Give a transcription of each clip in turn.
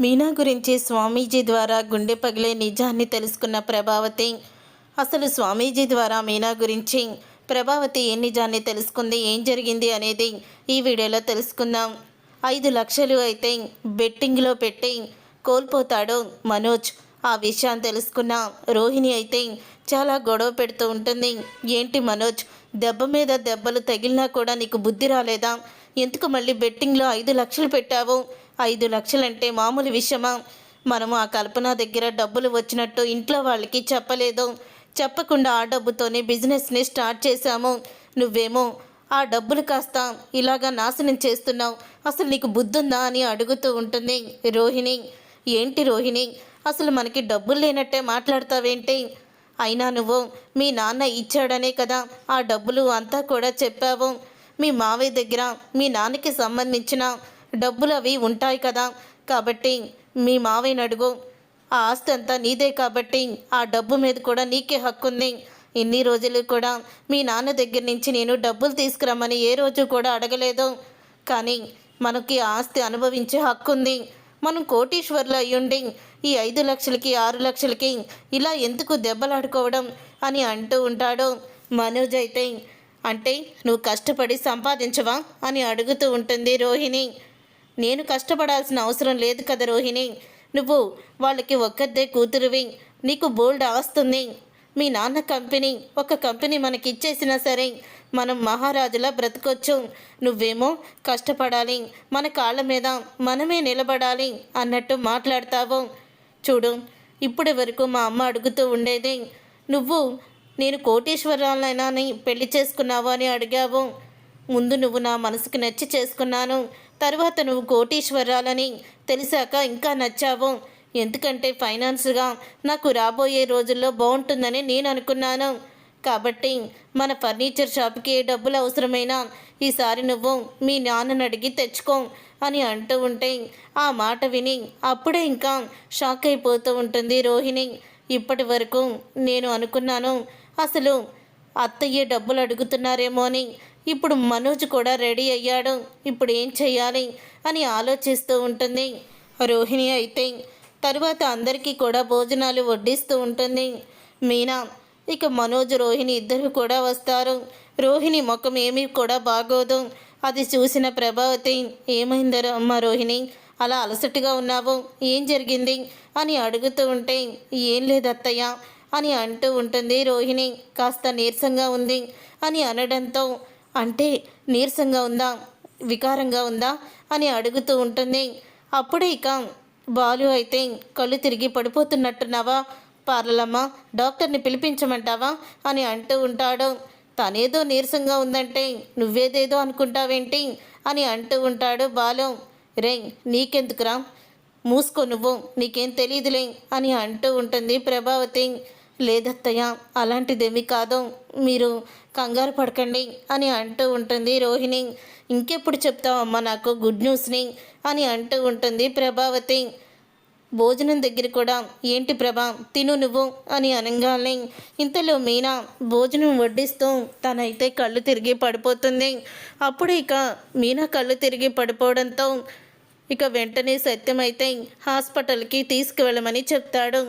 మీనా గురించి స్వామీజీ ద్వారా గుండె పగిలే నిజాన్ని తెలుసుకున్న ప్రభావతి అసలు స్వామీజీ ద్వారా మీనా గురించి ప్రభావతి ఏ నిజాన్ని తెలుసుకుంది, ఏం జరిగింది అనేది ఈ వీడియోలో తెలుసుకుందాం. 5 లక్షలు అయితే బెట్టింగ్లో పెట్టి కోల్పోతాడు మనోజ్. ఆ విషయాన్ని తెలుసుకున్న రోహిణి అయితే చాలా గొడవ పెడుతూ ఉంటుంది. ఏంటి మనోజ్, దెబ్బ మీద దెబ్బలు తగిలినా కూడా నీకు బుద్ధి రాలేదా? ఎందుకు మళ్ళీ బెట్టింగ్లో 5 లక్షలు పెట్టావు? 5 లక్షలంటే మామూలు విషయమా? మనము ఆ కల్పన దగ్గర డబ్బులు వచ్చినట్టు ఇంట్లో వాళ్ళకి చెప్పలేదు. చెప్పకుండా ఆ డబ్బుతోనే బిజినెస్ని స్టార్ట్ చేశాము. నువ్వేమో ఆ డబ్బులు కాస్త ఇలాగా నాశనం చేస్తున్నావు. అసలు నీకు బుద్ధుందా అని అడుగుతూ ఉంటుంది రోహిణి. ఏంటి రోహిణి, అసలు మనకి డబ్బులు లేనట్టే మాట్లాడతావేంటి? అయినా నువ్వు మీ నాన్న ఇచ్చాడనే కదా ఆ డబ్బులు అంతా కూడా చెప్పావు. మీ మావయ్య దగ్గర మీ నాన్నకి సంబంధించిన డబ్బులు అవి ఉంటాయి కదా, కాబట్టి మీ మావయ్యని అడుగు. ఆ ఆస్తి అంతా నీదే కాబట్టి ఆ డబ్బు మీద కూడా నీకే హక్కు ఉంది. ఇన్ని రోజులు కూడా మీ నాన్న దగ్గర నుంచి నేను డబ్బులు తీసుకురమ్మని ఏ రోజు కూడా అడగలేదు. కానీ మనకి ఆస్తి అనుభవించే హక్కు ఉంది. మనం కోటీశ్వర్లు అయ్యుండి ఈ 5 లక్షలకి 6 లక్షలకి ఇలా ఎందుకు దెబ్బలాడుకోవడం అని అంటూ ఉంటాడు. మనోజ్ అయితే అంటే నువ్వు కష్టపడి సంపాదించవా అని అడుగుతూ ఉంటుంది రోహిణి. నేను కష్టపడాల్సిన అవసరం లేదు కదా రోహిణి, నువ్వు వాళ్ళకి ఒక్కదే కూతురువి, నీకు బోల్డ్ ఆస్తుంది. మీ నాన్న కంపెనీ ఒక కంపెనీ మనకి ఇచ్చేసినా సరే మనం మహారాజులా బ్రతకొచ్చు. నువ్వేమో కష్టపడాలి, మన కాళ్ళ మీద మనమే నిలబడాలి అన్నట్టు మాట్లాడతావు. చూడు, ఇప్పటి వరకు మా అమ్మ అడుగుతూ ఉండేది, నువ్వు నేను కోటీశ్వరాలైనా పెళ్లి చేసుకున్నావు అని అడిగావు. ముందు నువ్వు నా మనసుకు నచ్చి చేసుకున్నాను, తర్వాత నువ్వు కోటీశ్వరాలని తెలిసాక ఇంకా నచ్చావు. ఎందుకంటే ఫైనాన్స్గా నాకు రాబోయే రోజుల్లో బాగుంటుందని నేను అనుకున్నాను. కాబట్టి మన ఫర్నిచర్ షాప్కి ఏ డబ్బులు అవసరమైనా ఈసారి నువ్వు మీ నాన్నని అడిగి తెచ్చుకో అని అంటూ ఉంటే ఆ మాట విని అప్పుడే ఇంకా షాక్ అయిపోతూ ఉంటుంది రోహిణి. ఇప్పటి వరకు నేను అనుకున్నాను అసలు అత్తయ్య డబ్బులు అడుగుతున్నారేమో అని. ఇప్పుడు మనోజ్ కూడా రెడీ అయ్యాడు, ఇప్పుడు ఏం చెయ్యాలి అని ఆలోచిస్తూ ఉంటుంది రోహిణి. అయితే తరువాత అందరికీ కూడా భోజనాలు వడ్డిస్తూ ఉంటుంది మీనా. ఇక మనోజ్ రోహిణి ఇద్దరు కూడా వస్తారు. రోహిణి ముఖం ఏమీ కూడా బాగోదు. అది చూసిన ప్రభావతి, ఏమైందరో అమ్మ రోహిణి, అలా అలసటగా ఉన్నావు, ఏం జరిగింది అని అడుగుతూ ఉంటే ఏం లేదు అత్తయ్య అని అంటూ ఉంటుంది రోహిణి. కాస్త నీరసంగా ఉంది అని అనడంతో, అంటే నీరసంగా ఉందా, వికారంగా ఉందా అని అడుగుతూ ఉంటుంది. అప్పుడే ఇక బాలు అయితే కళ్ళు తిరిగి పడిపోతున్నట్టున్నావా పార్లమ్మ, డాక్టర్ని పిలిపించమంటావా అని అంటూ ఉంటాడు. తనేదో నీరసంగా ఉందంటే నువ్వేదేదో అనుకుంటావేంటి అని అంటూ ఉంటాడు బాలు. రే నీకెందుకురా, మూసుకో నువ్వు, నీకేం తెలియదులే అని అంటూ ఉంటుంది ప్రభావతి. లేదత్తయ్య, అలాంటిదేమీ కాదు, మీరు కంగారు పడకండి అని అంటూ ఉంటుంది రోహిణి. ఇంకెప్పుడు చెప్తావమ్మా నాకు గుడ్ న్యూస్ని అని అంటూ ఉంటుంది ప్రభావతి. భోజనం దగ్గర కూడా ఏంటి ప్రభా తిను నువ్వు అని అనగానే ఇంతలో మీనా భోజనం వడ్డిస్తూ తనైతే కళ్ళు తిరిగి పడిపోతుంది. అప్పుడు ఇక మీనా కళ్ళు తిరిగి పడిపోవడంతో ఇక వెంటనే సత్యం అయితే హాస్పిటల్కి తీసుకువెళ్ళమని చెప్తాడు.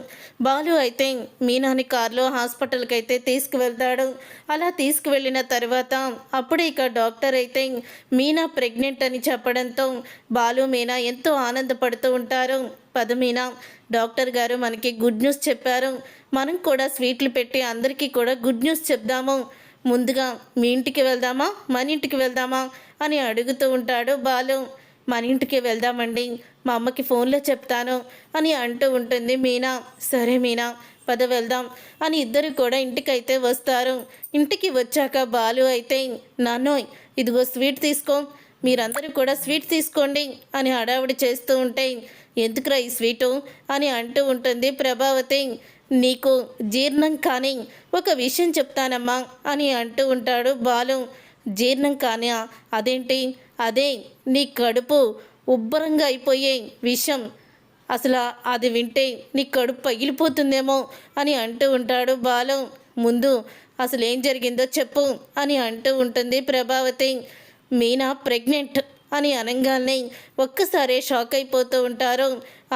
బాలు అయితే మీనాని కారులో హాస్పిటల్కి అయితే తీసుకువెళ్తాడు. అలా తీసుకువెళ్ళిన తర్వాత అప్పుడే ఇక డాక్టర్ అయితే మీనా ప్రెగ్నెంట్ అని చెప్పడంతో బాలు మీనా ఎంతో ఆనందపడుతూ ఉంటారు. పద మీనా, డాక్టర్ గారు మనకి గుడ్ న్యూస్ చెప్పారు, మనం కూడా స్వీట్లు పెట్టి అందరికీ కూడా గుడ్ న్యూస్ చెప్దాము. ముందుగా మీ ఇంటికి వెళ్దామా మన ఇంటికి వెళ్దామా అని అడుగుతూ ఉంటాడు బాలు. మన ఇంటికి వెళ్దామండి, మా అమ్మకి ఫోన్లో చెప్తాను అని అంటూ ఉంటుంది మీనా. సరే మీనా, పద వెళ్దాం అని ఇద్దరు కూడా ఇంటికైతే వస్తారు. ఇంటికి వచ్చాక బాలు అయితే, నాన్నోయ్ ఇదిగో స్వీట్ తీసుకో, మీరందరూ కూడా స్వీట్ తీసుకోండి అని హడావుడి చేస్తూ ఉంటే, ఎందుకురా ఈ స్వీటు అని అంటూ ఉంటుంది ప్రభావతి. నీకు జీర్ణం కానీ ఒక విషయం చెప్తానమ్మా అని అంటూ ఉంటాడు బాలు. జీర్ణం కానీ అదేంటి? అదే నీ కడుపు ఉబ్బరంగా అయిపోయే విషయం, అసలు అది వింటే నీ కడుపు పగిలిపోతుందేమో అని అంటూ ఉంటాడు బాలు. ముందు అసలు ఏం జరిగిందో చెప్పు అని అంటూ ఉంటుంది ప్రభావతి. మీనా ప్రెగ్నెంట్ అని అనగానే ఒక్కసారే షాక్ అయిపోతూ ఉంటారు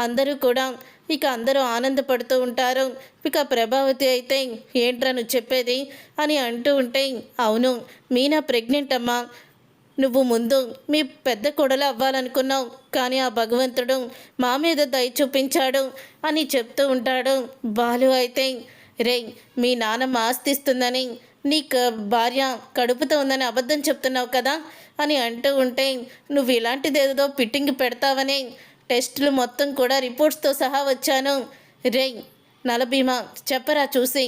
అందరూ కూడా. ఇక అందరూ ఆనందపడుతూ ఉంటారు. ఇక ప్రభావతి అయితే ఏంట్రా నువ్వు చెప్పేది అని అంటూ ఉంటే, అవును మీనా ప్రెగ్నెంట్ అమ్మా. నువ్వు ముందు మీ పెద్ద కొడలు అవ్వాలనుకున్నావు, కానీ ఆ భగవంతుడు మా మీద దయ చూపించాడు అని చెప్తూ ఉంటాడు. బాలు అయితే రేయ్ మీ నాన్నమ్మ ఆస్తిస్తుందని నీ భార్య కడుపుతో ఉందని అబద్ధం చెప్తున్నావు కదా అని అంటూ ఉంటే, నువ్వు ఇలాంటిదేదో పిట్టింగ్ పెడతావని టెస్టులు మొత్తం కూడా రిపోర్ట్స్తో సహా వచ్చాను. రేయ్ నలభీమా చెప్పరా చూసి,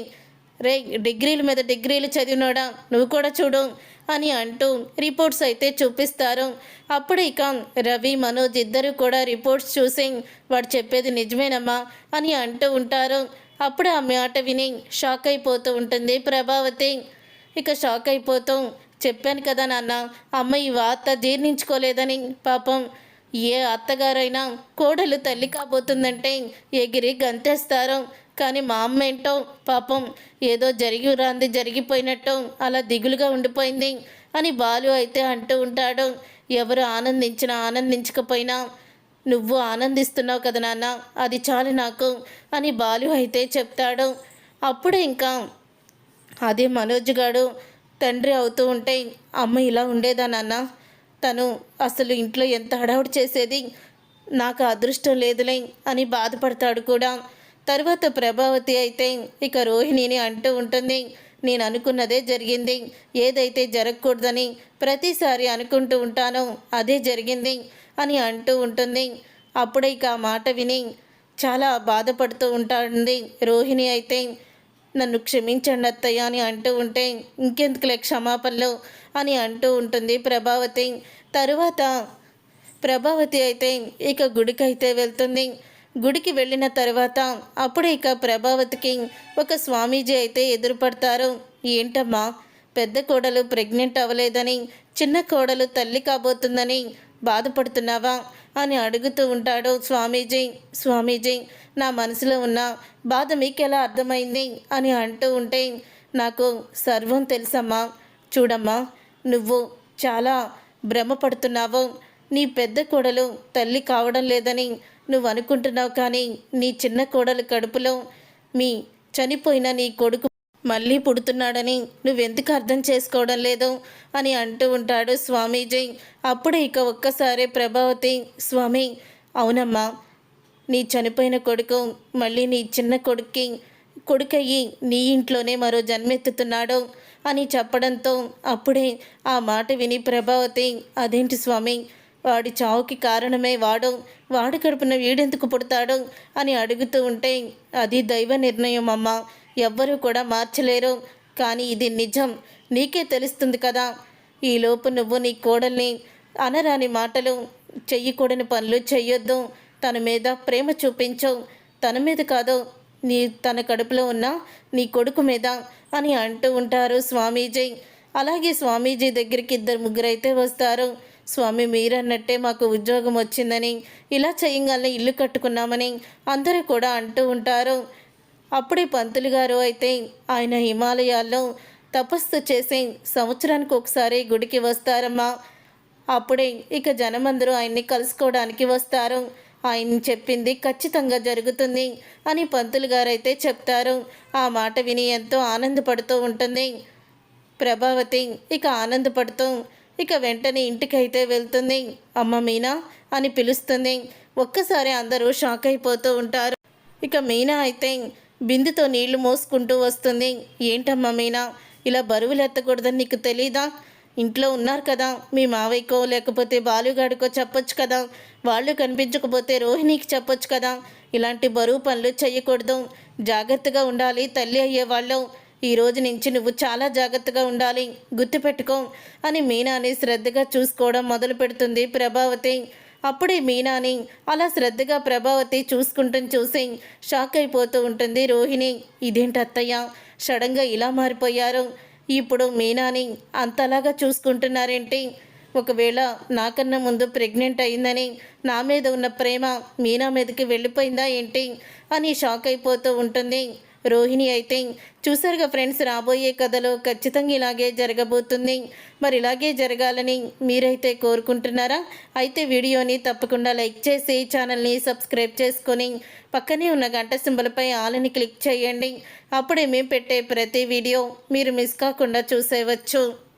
రేయ్ డిగ్రీల మీద డిగ్రీలు చదివినోడా నువ్వు కూడా చూడు అని అంటూ రిపోర్ట్స్ అయితే చూపిస్తారు. అప్పుడు ఇక రవి మనోజ్ ఇద్దరు కూడా రిపోర్ట్స్ చూసి వాడు చెప్పేది నిజమేనమ్మా అని అంటూ ఉంటారు. అప్పుడు ఆ మాట విని షాక్ అయిపోతూ ఉంటుంది ప్రభావతి. ఇక షాక్ అయిపోతూ, చెప్పాను కదా నాన్న అమ్మ ఈ వార్త జీర్ణించుకోలేదని. పాపం ఏ అత్తగారైనా కోడలు తల్లి కాబోతుందంటే ఎగిరి గంతేస్తారు, కానీ మా అమ్మ ఏంటో పాపం ఏదో రాంది జరిగిపోయినట్టు అలా దిగులుగా ఉండిపోయింది అని బాలు అయితే అంటూ ఉంటాడు. ఎవరు ఆనందించినా ఆనందించకపోయినా నువ్వు ఆనందిస్తున్నావు కదా నాన్న, అది చాలు నాకు అని బాలు అయితే చెప్తాడు. అప్పుడు ఇంకా అదే మనోజ్ గాడు తండ్రి అవుతూ ఉంటే, అమ్మ ఇలా ఉండేదా నాన్న, తను అసలు ఇంట్లో ఎంత హడావుడి చేసేది, నాకు అదృష్టం లేదులే అని బాధపడతాడు కూడా. తర్వాత ప్రభావతి అయితే ఇక రోహిణిని అంటూ ఉంటుంది, నేను అనుకున్నదే జరిగింది, ఏదైతే జరగకూడదని ప్రతిసారి అనుకుంటూ ఉంటానో అదే జరిగింది అని అంటూ ఉంటుంది. అప్పుడే ఇక ఆ మాట విని చాలా బాధపడుతూ ఉంటుంది రోహిణి అయితే. నన్ను క్షమించండి అత్తయ్య అని అంటూ ఉంటే, ఇంకెందుకులే క్షమాపణలు అని అంటూ ఉంటుంది ప్రభావతి. తరువాత ప్రభావతి అయితే ఇక గుడికైతే వెళ్తుంది. గుడికి వెళ్ళిన తర్వాత అప్పుడు ఇక ప్రభావతికి ఒక స్వామీజీ అయితే ఎదురుపడతారు. ఏంటమ్మా పెద్ద కోడలు ప్రెగ్నెంట్ అవ్వలేదని, చిన్న కోడలు తల్లి కాబోతుందని బాధపడుతున్నావా అని అడుగుతూ ఉంటాడు స్వామీజీ. స్వామీజీ నా మనసులో ఉన్న బాధ మీకెలా అర్థమైంది అని అంటూ ఉంటే, నాకు సర్వం తెలుసమ్మా. చూడమ్మా నువ్వు చాలా భ్రమపడుతున్నావు. నీ పెద్ద కోడలు తల్లి కావడం లేదని నువ్వు అనుకుంటున్నావు, కానీ నీ చిన్న కోడలు కడుపులో మీ చనిపోయిన నీ కొడుకు మళ్ళీ పుడుతున్నాడని నువ్వెందుకు అర్థం చేసుకోవడం లేదు అని అంటూ ఉంటాడు స్వామీజీ. అప్పుడు ఇక ఒక్కసారి ప్రభావతి, స్వామి అవునమ్మా నీ చనిపోయిన కొడుకు మళ్ళీ నీ చిన్న కొడుకయ్యి నీ ఇంట్లోనే మరో జన్మెత్తుతున్నాడు అని చెప్పడంతో అప్పుడే ఆ మాట విని ప్రభావతి, అదేంటి స్వామి, వాడి చావుకి కారణమే వాడు కడుపున వీడెందుకు పుడతాడు అని అడుగుతూ ఉంటే, అది దైవ నిర్ణయం అమ్మ, ఎవ్వరూ కూడా మార్చలేరు, కానీ ఇది నిజం, నీకే తెలుస్తుంది కదా. ఈలోపు నువ్వు నీ కోడల్ని అనరాని మాటలు, చెయ్యకూడని పనులు చెయ్యొద్దు, తన మీద ప్రేమ చూపించు, తన మీద కాదు తన కడుపులో ఉన్న నీ కొడుకు మీద అని అంటూ ఉంటారు స్వామీజీ. అలాగే స్వామీజీ దగ్గరికి ఇద్దరు ముగ్గురైతే వస్తారు. స్వామి మీరన్నట్టే మాకు ఉద్యోగం వచ్చిందని, ఇలా చేయగానే ఇల్లు కట్టుకున్నామని అందరూ కూడా అంటూ ఉంటారు. అప్పుడే పంతులు గారు అయితే ఆయన హిమాలయాల్లో తపస్సు చేసి సంవత్సరానికి ఒకసారి గుడికి వస్తారమ్మా. అప్పుడే ఇక జనమందరూ ఆయన్ని కలుసుకోవడానికి వస్తారు. ఆయన చెప్పింది ఖచ్చితంగా జరుగుతుంది అని పంతులు గారైతే చెప్తారు. ఆ మాట విని ఎంతో ఆనందపడుతూ ఉంటుంది ప్రభావతి. ఇక ఆనందపడుతూ ఇక వెంటనే ఇంటికైతే వెళ్తుంది. అమ్మ మీనా అని పిలుస్తుంది. ఒక్కసారి అందరూ షాక్ అయిపోతూ ఉంటారు. ఇక మీనా అయితే బిందుతో నీళ్లు మోసుకుంటూ వస్తుంది. ఏంటమ్మా మీనా, ఇలా బరువులు ఎత్తకూడదని నీకు తెలీదా? ఇంట్లో ఉన్నారు కదా మీ మావయ్యకో లేకపోతే బాలుగాడికో చెప్పొచ్చు కదా, వాళ్ళు కనిపించకపోతే రోహిణికి చెప్పొచ్చు కదా, ఇలాంటి బరువు పనులు చెయ్యకూడదు, జాగ్రత్తగా ఉండాలి తల్లి అయ్యేవాళ్ళు, ఈ రోజు నుంచి నువ్వు చాలా జాగ్రత్తగా ఉండాలి, గుర్తుపెట్టుకో అని మీనాని శ్రద్ధగా చూసుకోవడం మొదలు పెడుతుంది ప్రభావతి. అప్పుడే మీనాని అలా శ్రద్ధగా ప్రభావతి చూసి షాక్ అయిపోతూ ఉంటుంది రోహిణి. ఇదేంటి అత్తయ్య సడన్గా ఇలా మారిపోయారు, ఇప్పుడు మీనాని అంతలాగా చూసుకుంటున్నారేంటి? ఒకవేళ నాకన్నా ముందు ప్రెగ్నెంట్ అయిందని నా మీద ఉన్న ప్రేమ మీనా మీదకి వెళ్ళిపోయిందా ఏంటి అని షాక్ అయిపోతూ ఉంటుంది. రోహిణి అయితే చూసారుగా ఫ్రెండ్స్, రాబోయే కథలో ఖచ్చితంగా ఇలాగే జరగబోతుంది. మరి ఇలాగే జరగాలని మీరైతే కోరుకుంటున్నారా? అయితే వీడియోని తప్పకుండా లైక్ చేసి ఛానల్ని సబ్స్క్రైబ్ చేసుకొని పక్కనే ఉన్న గంట సింబల్పై ఆల్ని క్లిక్ చేయండి. అప్పుడే మేము పెట్టే ప్రతి వీడియో మీరు మిస్ కాకుండా చూసేయవచ్చు.